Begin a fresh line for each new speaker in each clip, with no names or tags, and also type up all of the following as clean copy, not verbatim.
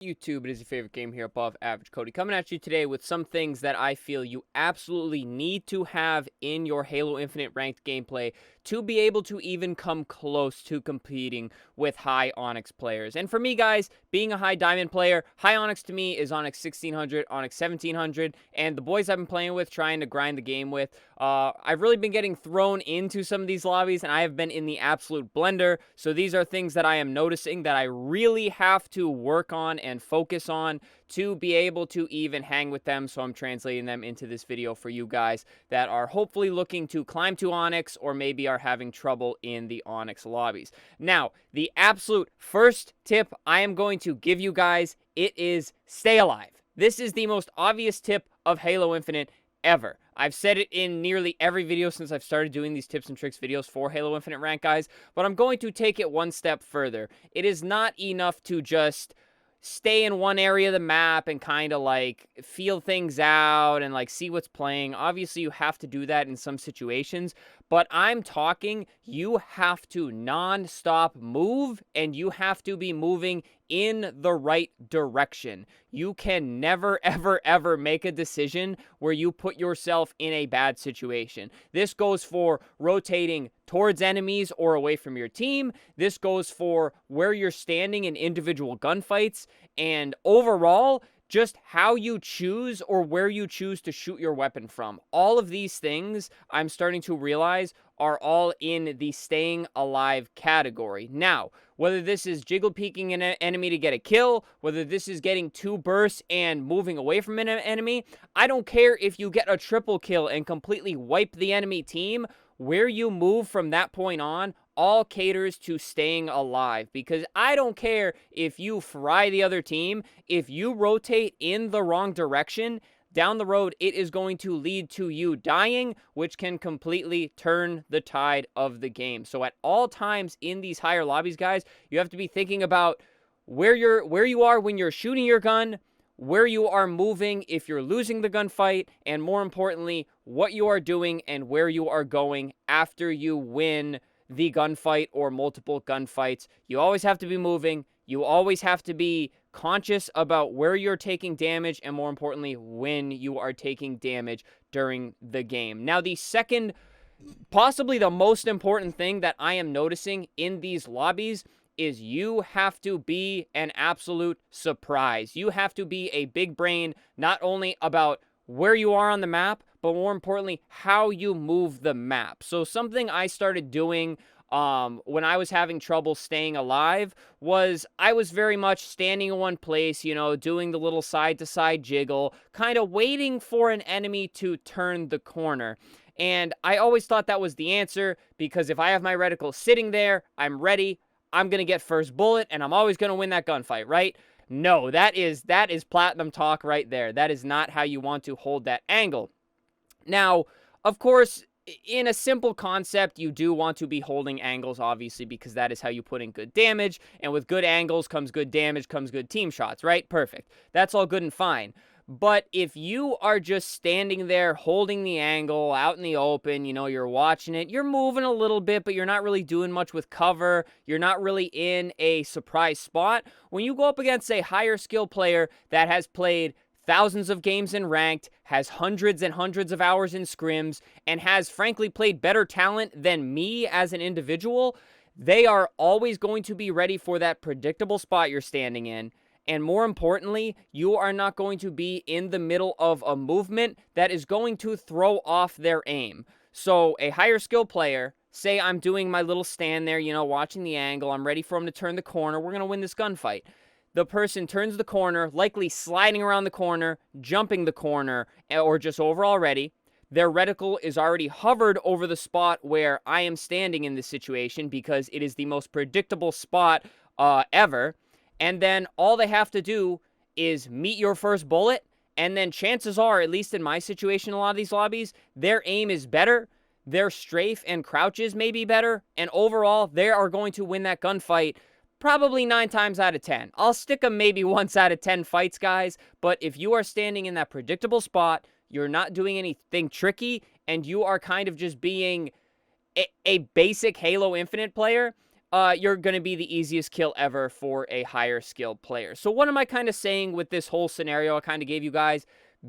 YouTube, it is your favorite game here above average Cody, coming at you today with some things that I feel you absolutely need to have in your Halo Infinite ranked gameplay to be able to even come close to competing with high Onyx players. And for me, guys, being a high diamond player, high Onyx to me is Onyx 1600, Onyx 1700, and the boys I've been playing with, trying to grind the game with, I've really been getting thrown into some of these lobbies, and I have been in the absolute blender. So these are things that I am noticing that I really have to work on and focus on to be able to even hang with them. So I'm translating them into this video for you guys that are hopefully looking to climb to Onyx or maybe are having trouble in the Onyx lobbies. Now, the absolute first tip I am going to give you guys, it is stay alive. This is the most obvious tip of Halo Infinite ever. I've said it in nearly every video since I've started doing these tips and tricks videos for Halo Infinite rank, guys, but I'm going to take it one step further. It is not enough to just stay in one area of the map and kind of like feel things out and like see what's playing. Obviously, you have to do that in some situations, but I'm talking you have to non-stop move, and you have to be moving in the right direction. You can never, ever, ever make a decision where you put yourself in a bad situation. This goes for rotating towards enemies or away from your team. This goes for where you're standing in individual gunfights, and overall, just how you choose or where you choose to shoot your weapon from. All of these things, I'm starting to realize, are all in the staying alive category. Now, whether this is jiggle peeking an enemy to get a kill, whether this is getting 2 bursts and moving away from an enemy, I don't care if you get a triple kill and completely wipe the enemy team. Where you move from that point on all caters to staying alive, because I don't care if you fry the other team. If you rotate in the wrong direction, down the road, it is going to lead to you dying, which can completely turn the tide of the game. So at all times in these higher lobbies, guys, you have to be thinking about where you are when you're shooting your gun, where you are moving if you're losing the gunfight, and more importantly, what you are doing and where you are going after you win the gunfight or multiple gunfights. You always have to be moving. You always have to be conscious about where you're taking damage, and more importantly, when you are taking damage during the game. Now, the second, possibly the most important thing that I am noticing in these lobbies is you have to be an absolute surprise. You have to be a big brain, not only about where you are on the map, but more importantly, how you move the map. So something I started doing when I was having trouble staying alive was I was very much standing in one place, you know, doing the little side-to-side jiggle, kind of waiting for an enemy to turn the corner. And I always thought that was the answer, because if I have my reticle sitting there, I'm ready, I'm going to get first bullet, and I'm always going to win that gunfight, right? No, that is platinum talk right there. That is not how you want to hold that angle. Now, of course, in a simple concept, you do want to be holding angles, obviously, because that is how you put in good damage, and with good angles comes good damage, comes good team shots, right? Perfect. That's all good and fine. But if you are just standing there holding the angle out in the open, you know, you're watching it, you're moving a little bit, but you're not really doing much with cover, you're not really in a surprise spot, when you go up against a higher skill player that has played thousands of games in ranked, has hundreds and hundreds of hours in scrims, and has frankly played better talent than me as an individual, they are always going to be ready for that predictable spot you're standing in. And more importantly, you are not going to be in the middle of a movement that is going to throw off their aim. So a higher skill player, say I'm doing my little stand there, you know, watching the angle, I'm ready for him to turn the corner, we're going to win this gunfight. The person turns the corner, likely sliding around the corner, jumping the corner, or just overall ready. Their reticle is already hovered over the spot where I am standing in this situation, because it is the most predictable spot ever. And then all they have to do is meet your first bullet, and then chances are, at least in my situation, a lot of these lobbies, their aim is better, their strafe and crouches may be better, and overall, they are going to win that gunfight probably 9 times out of 10. I'll stick them maybe once out of 10 fights, guys, but if you are standing in that predictable spot, you're not doing anything tricky, and you are kind of just being a basic Halo Infinite player, you're going to be the easiest kill ever for a higher skilled player. So what am I kind of saying with this whole scenario I kind of gave you guys?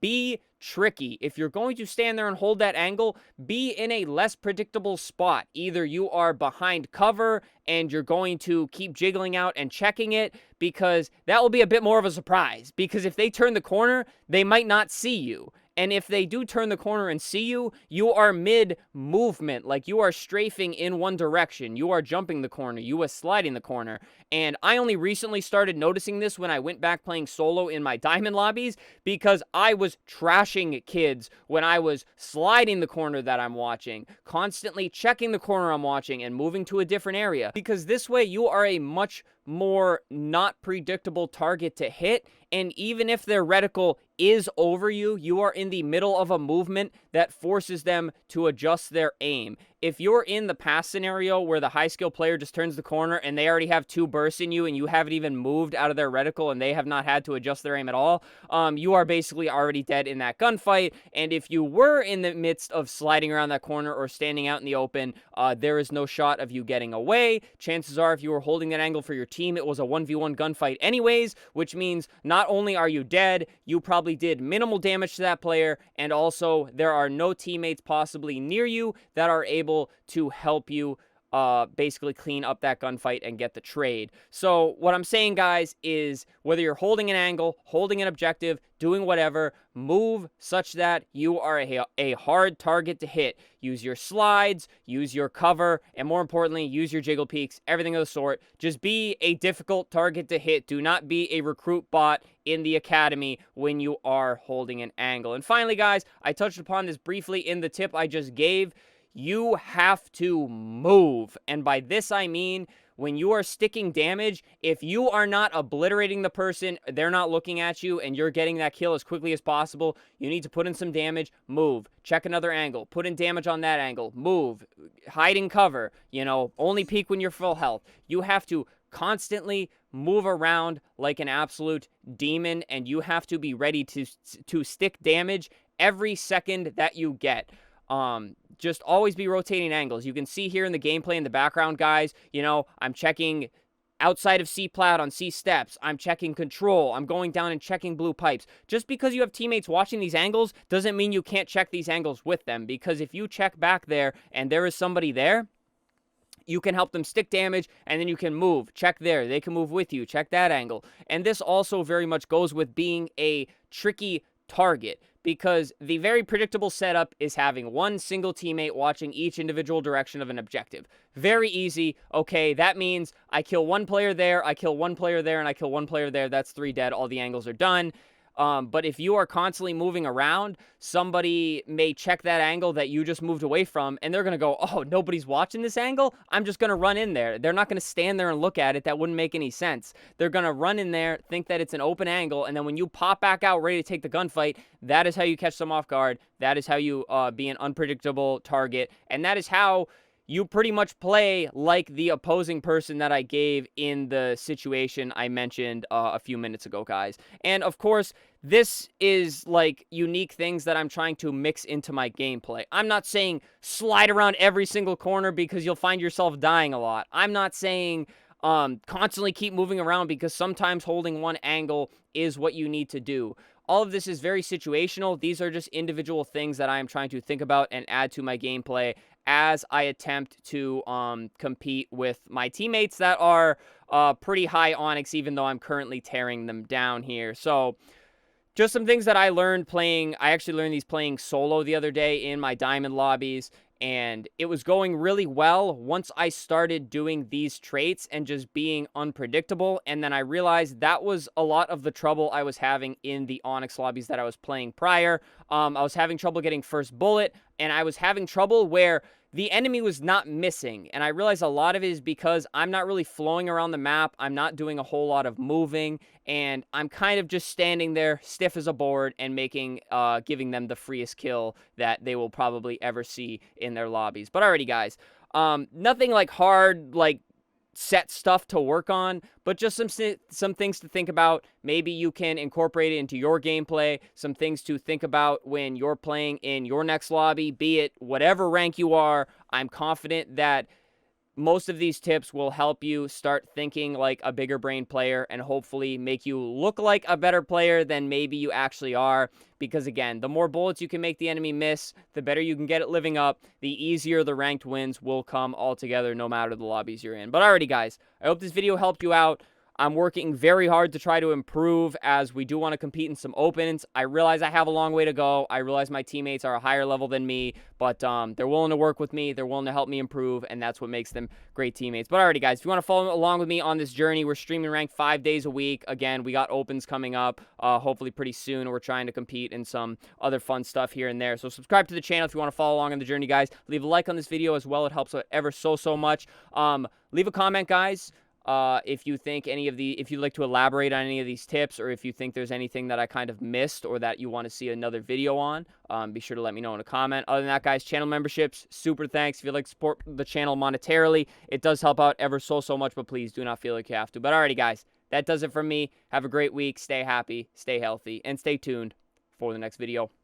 Be tricky. If you're going to stand there and hold that angle, be in a less predictable spot. Either you are behind cover and you're going to keep jiggling out and checking it, because that will be a bit more of a surprise. Because if they turn the corner, they might not see you. And if they do turn the corner and see you, you are mid-movement. Like, you are strafing in one direction. You are jumping the corner. You are sliding the corner. And I only recently started noticing this when I went back playing solo in my diamond lobbies, because I was trashing kids when I was sliding the corner that I'm watching, constantly checking the corner I'm watching and moving to a different area. Because this way, you are a much more not predictable target to hit. And even if their reticle is over you, you are in the middle of a movement that forces them to adjust their aim. If you're in the pass scenario where the high skill player just turns the corner and they already have 2 bursts in you and you haven't even moved out of their reticle and they have not had to adjust their aim at all, you are basically already dead in that gunfight. And if you were in the midst of sliding around that corner or standing out in the open, there is no shot of you getting away. Chances are, if you were holding that angle for your team, it was a 1v1 gunfight anyways, which means not only are you dead, you probably did minimal damage to that player, and also there are no teammates possibly near you that are able to help you basically clean up that gunfight and get the trade. So what I'm saying, guys, is whether you're holding an angle, holding an objective, doing whatever, move such that you are a hard target to hit. Use your slides, use your cover, and more importantly, use your jiggle peaks, everything of the sort. Just be a difficult target to hit. Do not be a recruit bot in the academy when you are holding an angle. And finally, guys, I touched upon this briefly in the tip I just gave. You have to move. And by this, I mean, when you are sticking damage, if you are not obliterating the person, they're not looking at you, and you're getting that kill as quickly as possible, you need to put in some damage, move, check another angle, put in damage on that angle, move, hide in cover, only peek when you're full health. You have to constantly move around like an absolute demon, and you have to be ready to stick damage every second that you get. Just always be rotating angles. You can see here in the gameplay in the background, guys, I'm checking outside of C plat on C steps. I'm checking control. I'm going down and checking blue pipes. Just because you have teammates watching these angles doesn't mean you can't check these angles with them, because if you check back there and there is somebody there, you can help them stick damage, and then you can move. Check there. They can move with you. Check that angle. And this also very much goes with being a tricky target, because the very predictable setup is having one single teammate watching each individual direction of an objective. Very easy. Okay, that means I kill one player there, I kill one player there, and I kill one player there. That's 3 dead. All the angles are done. But if you are constantly moving around, somebody may check that angle that you just moved away from, and they're going to go, oh, nobody's watching this angle? I'm just going to run in there. They're not going to stand there and look at it. That wouldn't make any sense. They're going to run in there, think that it's an open angle, and then when you pop back out ready to take the gunfight, that is how you catch them off guard. That is how you be an unpredictable target, and that is how you pretty much play like the opposing person that I gave in the situation I mentioned a few minutes ago, guys. And of course, this is like unique things that I'm trying to mix into my gameplay. I'm not saying slide around every single corner because you'll find yourself dying a lot. I'm not saying constantly keep moving around, because sometimes holding one angle is what you need to do. All of this is very situational. These are just individual things that I am trying to think about and add to my gameplay as I attempt to compete with my teammates that are pretty high Onyx, even though I'm currently tearing them down here. So just some things that I learned playing. I actually learned these playing solo the other day in my diamond lobbies, and it was going really well once I started doing these traits and just being unpredictable. And then I realized that was a lot of the trouble I was having in the Onyx lobbies that I was playing prior. I was having trouble getting first bullet, and I was having trouble where the enemy was not missing. And I realized a lot of it is because I'm not really flowing around the map. I'm not doing a whole lot of moving, and I'm kind of just standing there stiff as a board and giving them the freest kill that they will probably ever see in their lobbies. But alrighty, guys, nothing like hard, like set stuff to work on, but just some things to think about. Maybe you can incorporate it into your gameplay, some things to think about when you're playing in your next lobby, be it whatever rank you are. I'm confident that most of these tips will help you start thinking like a bigger brain player and hopefully make you look like a better player than maybe you actually are. Because again, the more bullets you can make the enemy miss, the better you can get it living up, the easier the ranked wins will come altogether, no matter the lobbies you're in. But alrighty, guys, I hope this video helped you out. I'm working very hard to try to improve as we do want to compete in some opens. I realize I have a long way to go. I realize my teammates are a higher level than me, but they're willing to work with me. They're willing to help me improve, and that's what makes them great teammates. But alrighty, guys, if you want to follow along with me on this journey, we're streaming ranked 5 days a week. Again, we got opens coming up, hopefully pretty soon. We're trying to compete in some other fun stuff here and there. So subscribe to the channel if you want to follow along on the journey, guys. Leave a like on this video as well. It helps out ever so much. Leave a comment, guys. If you think if you'd like to elaborate on any of these tips, or if you think there's anything that I kind of missed or that you want to see another video on, be sure to let me know in a comment. Other than that, guys, channel memberships, super thanks. If you'd like to support the channel monetarily, it does help out ever so much, but please do not feel like you have to. But alrighty, guys, that does it from me. Have a great week. Stay happy, stay healthy, and stay tuned for the next video.